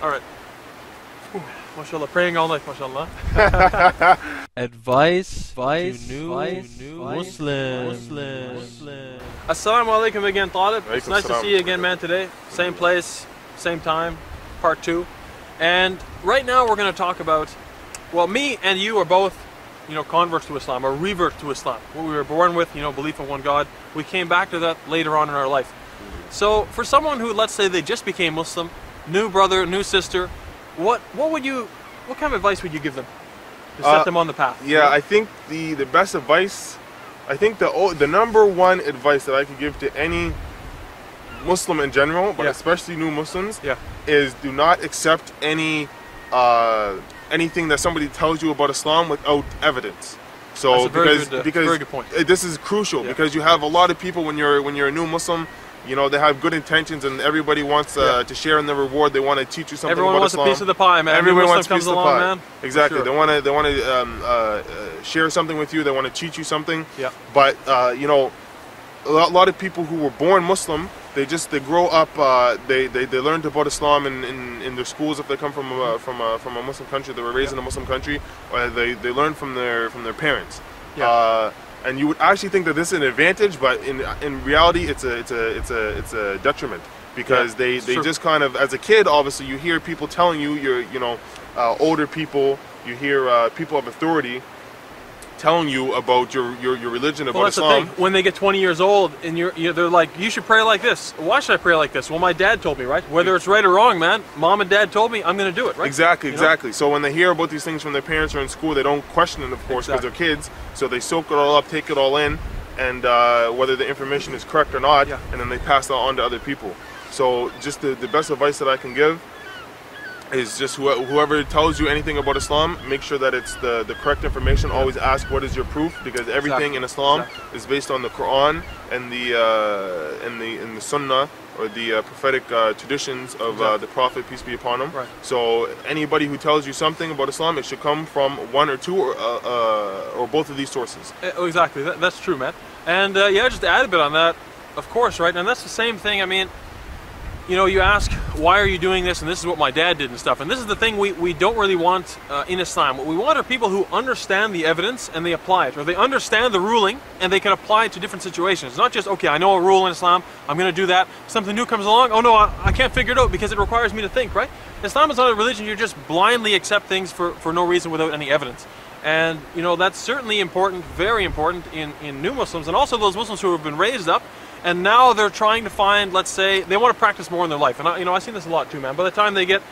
All right. MashaAllah, praying all night, MashaAllah. Advice to new Muslims. Assalamu alaikum again, Talib. It's nice to Assalam. see you again, man, today. Same place, same time, part 2. And right now we're going to talk about, well, me and you are both, converts to Islam, or revert to Islam. What we were born with, belief in one God. We came back to that later on in our life. So for someone who, let's say they just became Muslim, new brother, new sister, what kind of advice would you give them to set them on the path? Yeah, I think the best advice, I think the number one advice that I could give to any Muslim in general, but especially new Muslims, is do not accept anything that somebody tells you about Islam without evidence. So that's a very good point. This is crucial because you have a lot of people when you're a new Muslim. They have good intentions and everybody wants to share in the reward. They want to teach you something Everyone about wants Islam. a piece of the pie, man. Everyone wants a comes piece of the along, pie. Man. Exactly. Sure. They want to share something with you. They want to teach you something. Yeah. But a lot of people who were born Muslim, they grow up. They learned about Islam in their schools if they come from a Muslim country. They were raised in a Muslim country, or they learned from their parents. Yeah. And you would actually think that this is an advantage, but in reality, it's a detriment because they just kind of, as a kid, obviously you hear people telling you, older people, you hear people of authority telling you about your religion, about that's Islam. the thing. When they get 20 years old and they're like, you should pray like this. Why should I pray like this? Well, my dad told me, right? Whether it's right or wrong, man, mom and dad told me, I'm going to do it, right? Exactly. So when they hear about these things from their parents or in school, they don't question it, of course, because they're kids. So they soak it all up, take it all in, and whether the information is correct or not, and then they pass that on to other people. So just the best advice that I can give is just whoever tells you anything about Islam, make sure that it's the correct information. Always ask what is your proof, because everything in Islam is based on the Quran and the Sunnah, or the prophetic traditions of the Prophet, peace be upon him. Right. So anybody who tells you something about Islam, it should come from one or two or both of these sources. Exactly. That's true, man. And just to add a bit on that, of course, right? And that's the same thing. I mean, you ask, why are you doing this? And this is what my dad did and stuff. And this is the thing we don't really want in Islam. What we want are people who understand the evidence and they apply it. Or they understand the ruling and they can apply it to different situations. It's not just, okay, I know a rule in Islam, I'm going to do that. Something new comes along, oh no, I can't figure it out because it requires me to think, right? Islam is not a religion you just blindly accept things for no reason without any evidence. And, that's certainly important, very important in new Muslims, and also those Muslims who have been raised up and now they're trying to find, let's say, they want to practice more in their life. And I've seen this a lot too, man. By the time they get,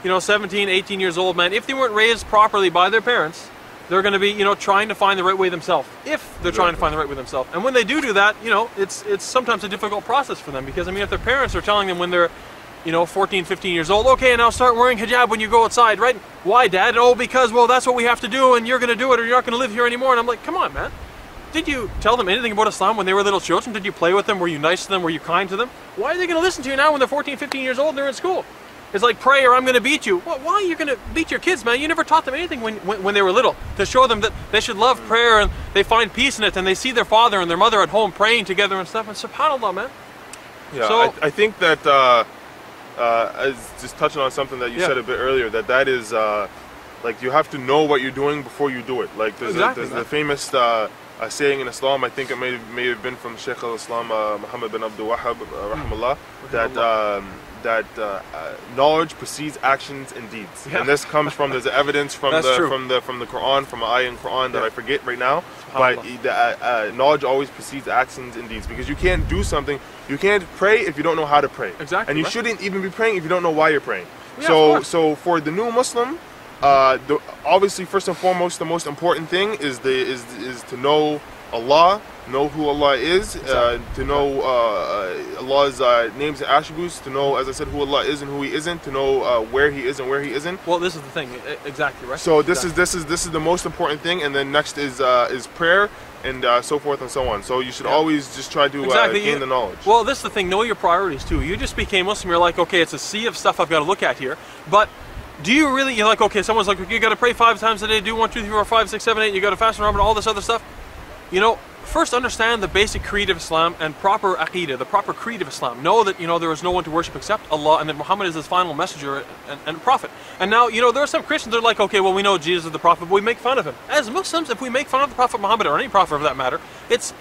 17, 18 years old, man, if they weren't raised properly by their parents, they're going to be, trying to find the right way themselves. If they're trying to find the right way themselves. And when they do that, it's sometimes a difficult process for them. Because, if their parents are telling them when they're, 14, 15 years old, okay, now start wearing hijab when you go outside, right? Why, Dad? Oh, because, well, that's what we have to do, and you're going to do it, or you're not going to live here anymore. And I'm like, come on, man. Did you tell them anything about Islam when they were little children? Did you play with them? Were you nice to them? Were you kind to them? Why are they going to listen to you now when they're 14, 15 years old and they're in school? It's like, pray or I'm going to beat you. Well, why are you going to beat your kids, man? You never taught them anything when they were little to show them that they should love prayer and they find peace in it and they see their father and their mother at home praying together and stuff. And subhanAllah, man. Yeah, so, I think that, just touching on something that you said a bit earlier, that is, like, you have to know what you're doing before you do it. Like, there's the famous saying in Islam, I think it may have been from Shaykh al-Islam Muhammad bin Abdul Wahhab, rahimahullah, that knowledge precedes actions and deeds. And this comes from, there's evidence from the Quran, from an ayah in Quran that I forget right now. But knowledge always precedes actions and deeds, because you can't do something, you can't pray if you don't know how to pray. Exactly. And you shouldn't even be praying if you don't know why you're praying. Yeah, so for the new Muslim, obviously, first and foremost, the most important thing is to know Allah, know who Allah is, to know Allah's names and attributes, to know, as I said, who Allah is and who He isn't, to know where He is and where He isn't. Well, this is the thing, exactly, right? So this is the most important thing, and then next is prayer and so forth and so on. So you should always just try to gain the knowledge. Well, this is the thing. Know your priorities too. You just became Muslim. You're like, okay, it's a sea of stuff I've got to look at here, but. Do you really, you're like, okay, someone's like, you got to pray 5 times a day, do 1, 2, 3, 4, 5, 6, 7, 8, you got to fast and Ramadan, all this other stuff. you know, first understand the basic creed of Islam and proper aqidah, the proper creed of Islam. Know that, you know, there is no one to worship except Allah, and that Muhammad is his final messenger and prophet. And now, you know, there are some Christians that are like, okay, well, we know Jesus is the prophet, but we make fun of him. As Muslims, if we make fun of the Prophet Muhammad, or any prophet for that matter, it's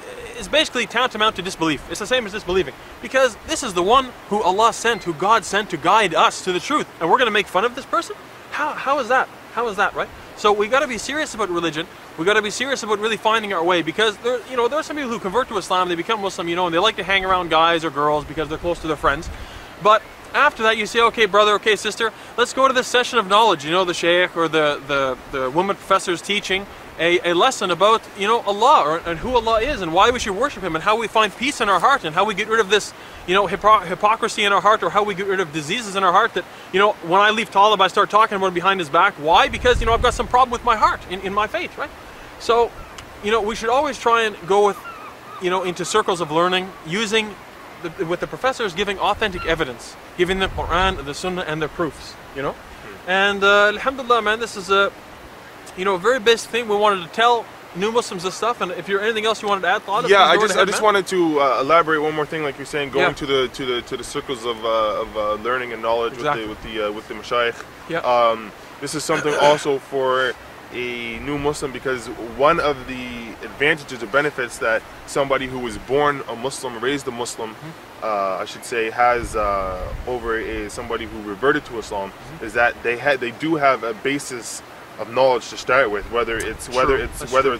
basically tantamount to disbelief. It's the same as disbelieving. Because this is the one who Allah sent, who God sent to guide us to the truth. And we're going to make fun of this person? How is that? How is that, right? So we got to be serious about religion. We got to be serious about really finding our way, because there are some people who convert to Islam, they become Muslim, you know, and they like to hang around guys or girls because they're close to their friends. But after that, you say, okay, brother, okay, sister, let's go to this session of knowledge. You know, the sheikh or the woman professor's teaching a lesson about, you know, Allah, and who Allah is, and why we should worship Him, and how we find peace in our heart, and how we get rid of this, you know, hypocrisy in our heart, or how we get rid of diseases in our heart that, you know, when I leave Talib, I start talking about him behind his back. Why? Because, you know, I've got some problem with my heart, in my faith, right? So, you know, we should always try and go with, you know, into circles of learning, using, with the professors giving authentic evidence, giving the Quran, the Sunnah, and the proofs, you know? And alhamdulillah, man, this is a, you know, a very basic thing. We wanted to tell new Muslims this stuff, and if you're anything else you wanted to add, Talib, yeah, I just wanted to elaborate one more thing, like you're saying, going to the circles of learning and knowledge, exactly, with the mashayikh. Yeah. This is something also for a new Muslim, because one of the advantages or benefits that somebody who was born a Muslim, raised a Muslim, I should say, has over somebody who reverted to Islam, is that they do have a basis of knowledge to start with, whether it's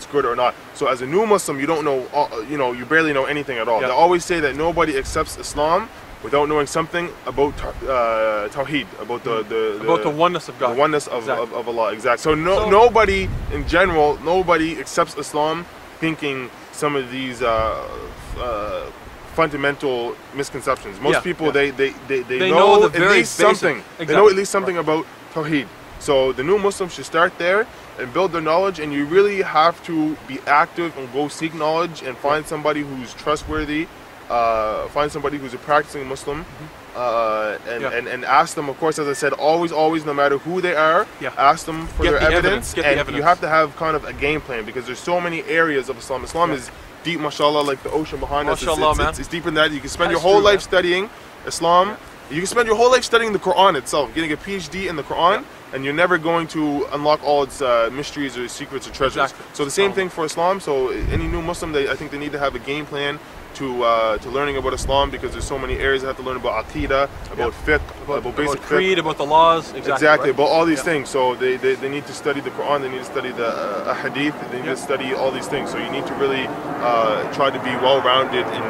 good or not. So as a new Muslim, you don't know, you know, you barely know anything at all. They always say that nobody accepts Islam without knowing something about Tawheed, about the oneness of God, the oneness of Allah. Exactly. So nobody in general, nobody accepts Islam thinking some of these fundamental misconceptions. Most people they know at least something. Exactly. They know at least something about Tawheed. So the new Muslims should start there and build their knowledge, and you really have to be active and go seek knowledge and find somebody who's trustworthy, find somebody who's a practicing Muslim, and ask them, of course, as I said, always, no matter who they are, ask them for their evidence, and you have to have kind of a game plan, because there's so many areas of Islam. Islam is deep, mashallah, like the ocean behind us. It's deep in that. You can spend your whole life studying Islam. You can spend your whole life studying the Quran itself, getting a PhD in the Quran, and you're never going to unlock all its mysteries or secrets or treasures. Exactly. So the same thing for Islam. So any new Muslim, I think they need to have a game plan to learning about Islam, because there's so many areas they have to learn about Aqidah, about fiqh, about basic creed, about the laws. Exactly, about all these things. So they need to study the Quran, they need to study the hadith, they need to study all these things. So you need to really try to be well-rounded in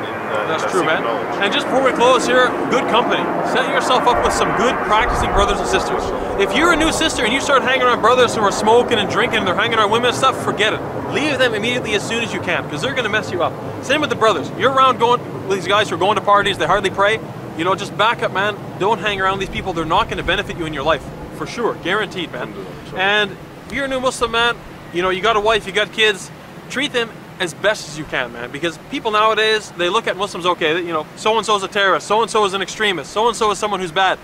That's true, man. knowledge. And just before we close here, good company. Set yourself up with some good practicing brothers and sisters. If you're a new sister and you start hanging around brothers who are smoking and drinking and they're hanging around women and stuff, forget it. Leave them immediately as soon as you can, because they're going to mess you up. Same with the brothers. You're around going with these guys who are going to parties, they hardly pray. You know, just back up, man. Don't hang around these people. They're not going to benefit you in your life. For sure. Guaranteed, man. And if you're a new Muslim, man, you know, you got a wife, you got kids, treat them as best as you can, man. Because people nowadays, they look at Muslims, okay, you know, so-and-so is a terrorist, so-and-so is an extremist, so-and-so is someone who's bad.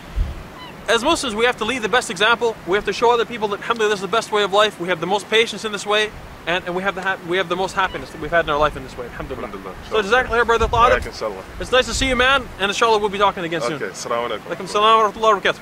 As Muslims, we have to lead the best example. We have to show other people that, alhamdulillah, this is the best way of life. We have the most patience in this way, and we have the most happiness that we've had in our life in this way, alhamdulillah. So jazakallah, brother Talib. It's nice to see you, man, and inshallah we'll be talking again soon. Okay, assalamu alaikum. Alaikum salam wa rahmatullahi wa barakatuh.